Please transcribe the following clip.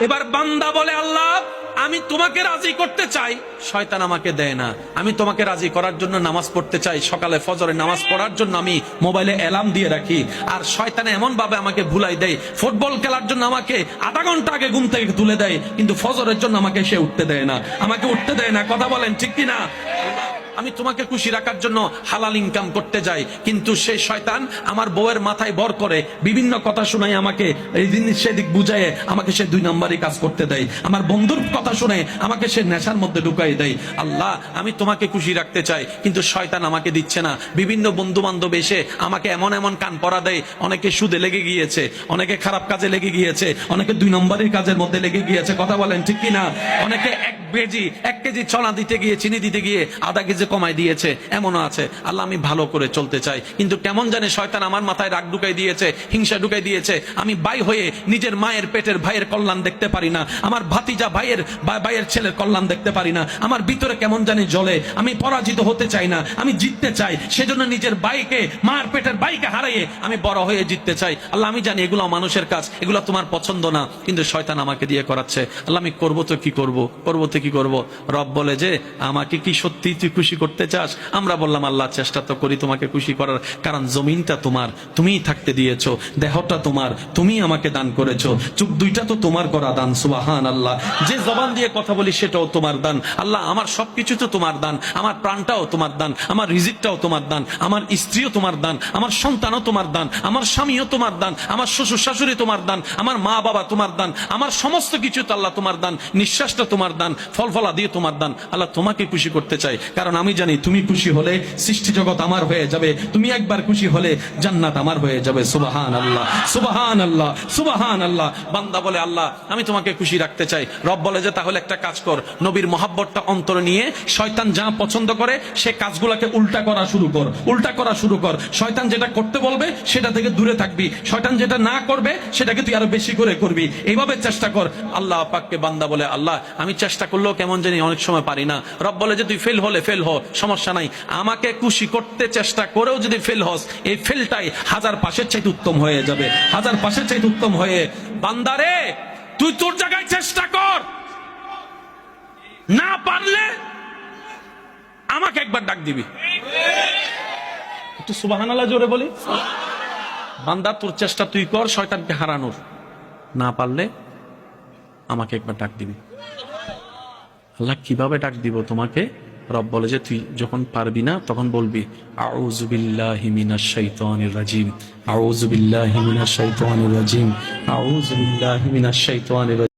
এবার বান্দা বলে, আল্লাহ আমি তোমাকে রাজি করতে চাই, শয়তান আমাকে দেয় না। আমি তোমাকে রাজি করার জন্য নামাজ পড়তে চাই, সকালে ফজরের নামাজ পড়ার জন্য আমি মোবাইলে অ্যালার্ম দিয়ে রাখি, আর শয়তানে এমন ভাবে আমাকে ভুলাই দেয়, ফুটবল খেলার জন্য আমাকে আধা ঘন্টা আগে ঘুম থেকে তুলে দেয়, কিন্তু ফজরের জন্য আমাকে সে উঠতে দেয় না, আমাকে উঠতে দেয় না। কথা বলেন ঠিক কিনা? আমি তোমাকে খুশি রাখার জন্য হালাল ইনকাম করতে যাই, কিন্তু সেই শয়তান আমার বউয়ের মাথায় বর করে বিভিন্ন কথা শোনায়, আমাকে এই জিনিস সেদিক বুঝায় আমাকে সে 2 নম্বরই কাজ করতে দেয়, আমার বন্ধুর কথা শুনে আমাকে সে নেশার মধ্যে ঢুকাই দেয়। আল্লাহ আমি তোমাকে খুশি রাখতে চাই, কিন্তু শয়তান আমাকে দিচ্ছে না। বিভিন্ন বন্ধু বান্ধব এসে আমাকে এমন এমন কান পরা দেয়, অনেকে সুদে লেগে গিয়েছে, অনেকে খারাপ কাজে লেগে গিয়েছে, অনেকে 2 নম্বরের কাজের মধ্যে লেগে গিয়েছে। কথা বলেন ঠিক কিনা? অনেকে 1 কেজি চনা দিতে গিয়ে, চিনি দিতে গিয়ে আধা কেজি কমাই দিয়েছে, এমনও আছে। আল্লাহ আমি ভালো করে চলতে চাই, কিন্তু কেমন জানে শয়তান আমার মাথায় রাগ ঢুকাই দিয়েছে, হিংসা ঢুকাই দিয়েছে। আমি ভাই হয়ে নিজের মায়ের পেটের ভাইয়ের কল্যাণ দেখতে পারি না, আমার ভাতিজা ভাইয়ের ছেলের কল্যাণ দেখতে পারি না, আমার ভিতরে কেমন জানি জ্বলে। আমি পরাজিত হতে চাই না, আমি জিততে চাই। সেজন্য নিজের ভাইকে, মায়ের পেটের ভাইকে হারিয়ে আমি বড় হয়ে জিততে চাই। আল্লাহ আমি জানি এগুলো মানুষের কাজ, এগুলো তোমার পছন্দ না, কিন্তু শয়তান আমাকে দিয়ে করাচ্ছে। আল্লাহ আমি করবো তো কি করবো, করবো তো কি করবো? রব বলে যে আমাকে কি সত্যি তুই খুশি করতে চাস? আমরা বললাম আল্লাহ চেষ্টা তো করি তোমাকে খুশি করার, কারণ জমিনটা তোমার, তুমিই থাকতে দিয়েছো, দেহটা তোমার, তুমি আমাকে দান করেছো, চোখ দুইটা তো তোমার করা দান। সুবহান আল্লাহ। যে জবান দিয়ে কথা বলি সেটাও তোমার দান। আল্লাহ আমার সবকিছু তো তোমার দান, আমার প্রাণটাও তোমার দান, আমার রিজিকটাও তোমার দান, আমার স্ত্রীও তোমার দান, আমার সন্তানও তোমার দান, আমার স্বামীও তোমার দান, আমার শ্বশুর শাশুড়ি তোমার দান, আমার মা বাবা তোমার দান, আমার সমস্ত কিছু তো আল্লাহ তোমার দান, নিঃশ্বাসটা তোমার দান, ফলফলা দিয়ে তোমার দান। আল্লাহ তোমাকে খুশি করতে চাই, কারণ আমি জানি তুমি খুশি হলে সৃষ্টি জগৎ আমার হয়ে যাবে, তুমি একবার খুশি হলে জান্নাত আমার হয়ে যাবে। সুবহান আল্লাহ, সুবহান আল্লাহ, সুবহান আল্লাহ। বান্দা বলে আল্লাহ আমি তোমাকে খুশি রাখতে চাই। রব বলে যে তাহলে একটা কাজ কর, নবীর মহাব্বতটা অন্তরে নিয়ে শয়তান যা পছন্দ করে সে কাজগুলোকে উল্টা করা শুরু কর, উল্টা করা শুরু কর। শয়তান যেটা করতে বলবে সেটা থেকে দূরে থাকবি, শয়তান যেটা না করবে সেটাকে তুই আরো বেশি করে করবি, এইভাবে চেষ্টা কর। আল্লাহ পাককে বান্দা বলে আল্লাহ আমি চেষ্টা করলেও কেমন জানি অনেক সময় পারি না। রব বলে যে তুই ফেল হলে ফেল হ, সমস্যা নাই, আমাকে খুশি করতে চেষ্টা করেও যদি ফেল হস, এই ফেলটাই 1000 পাশের চাইতে উত্তম হয়ে যাবে, 1000 পাশের চাইতে উত্তম হয়ে। বান্দারে তুই তোর জায়গায় চেষ্টা কর, না পারলে আমাকে একবার ডাক দিবি। একটু সুবহানাল্লাহ জোরে বলি। বান্দা তোর চেষ্টা তুই কর শয়তানকে হারানোর, না পারলে আমাকে একবার ডাক দিবি। আল্লাহ কিভাবে ডাক দিব তোমাকে? রব বলে যে তুই যখন পারবি না তখন বলবি আউযু বিল্লাহি মিনাশ শাইতানির রাজিম, আউযু বিল্লাহি মিনাশ শাইতানির রাজিম, আউযু বিল্লাহি মিনাশ শাইতানির